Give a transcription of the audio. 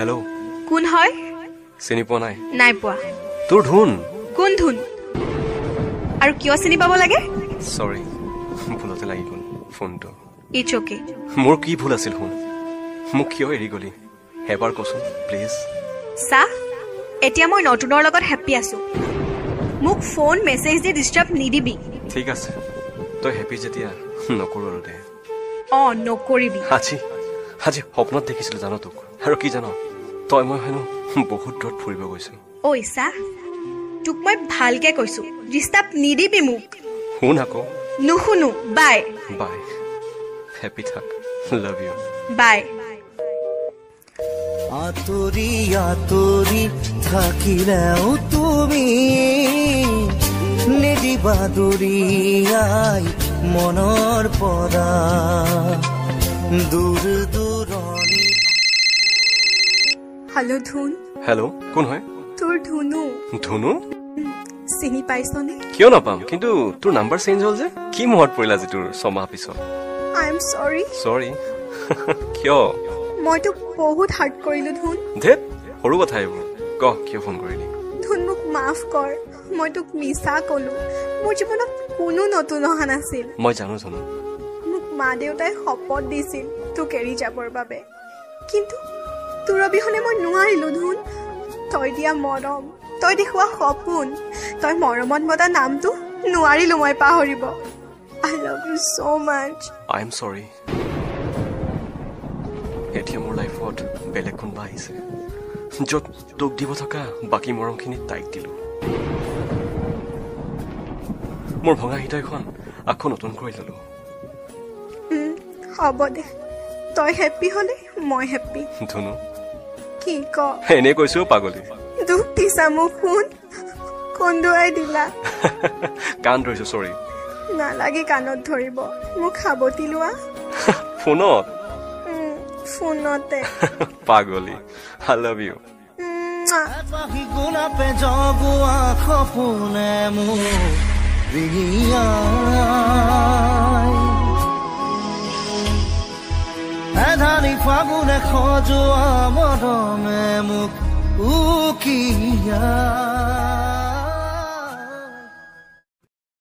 hello' কোন হয় চিনি পোৱা নাই নাই পোৱা তোৰ ধুন কোন ধুন আৰু কিয় চিনি পাব লাগে সৰি ভুলতে লাগি গ'ল ফোনটো ইটছ অকে মোৰ কি ভুল আছিল শুন মোক কিয় এৰি গলি এবাৰ কচোন প্লিজ চা এতিয়া মই নতুনৰ লগত হেপ্পি আছো মোক ফোন মেছেজ দি ডিস্টাৰ্ব নিদিবি ঠিক আছে তই হেপ্পি যেতিয়া নকৰো আৰু দে নকৰিবি আজি সপনত দেখিছিলো জানো তোক আৰু কি জানো তই মই হেনো বহুত দূৰত ফুৰিব গৈছো ঐ চা তোক মই ভালকে কৈছো ডিস্টার্ব নিদিবি মোক শুন আকৌ নুশুনো বাই বাই হেপ্পি থাক লাভ ইউ বাই আতৰি আতৰি থাকিলেও তুমি নিদিবা দূৰিয়াই মনৰ পৰা দূৰ দূৰণি হেল্ল' ধুন হেল্ল' কোন হয় তোৰ ধুনু ধুনু চিনি পাইছনে কিয় নাপাম কিন্তু তোৰ নাম্বাৰ চেঞ্জ হ'ল যে কি মনত পৰিলা যে তোৰ ছমাহ পিছত আই এম সৰি সৰি কিয় মই তোক বহুত হাৰ্ট কৰিলো ধুন ধেত সৰু কথা এইবোৰ ক কিয় ফোন কৰিলি ধুন মোক মাফ কৰ মই তোক মিছা কলো মোৰ জীৱনত কোনো নতুন অহা নাছিল মই জানো মোক মা দেউতাই শপত দিছিল তোক এৰি যাবৰ বাবে কিন্তু তোৰ অবিহনে মই নোৱাৰিলো ধুন তই দিয়া মৰম তই দেখুওৱা সপোন তই মৰমত মতা নামটো নোৱাৰিলো মই পাহৰিব I love you so mass I am সৰি এতিয়া মোৰ লাইফত বেলেগ কোনোবা আহিছে য'ত তোক দিব থকা বাকী মৰমখিনি তাইক দিলো মোৰ ভঙা হৃদয়খন আকৌ নতুন কৰি ললো হ'ব দে তই হেপ্পি হলে মই হেপ্পি ধুনু কি ক এনে কৈছো পাগলী দুখ দিছা মোক শুন কন্দুৱাই দিলা কাণ ধৰিছো চৰি নালাগে কাণত ধৰিব মোক সাৱটি লোৱা ফোনত ফোনতে পাগলী আই লাভ ইউ পাহি গোলাপে জগুৱা সপোনে মোক ৰিঙিয়াই এধানি ফাগুনে খজোৱা মৰমে মোক উকিয়াই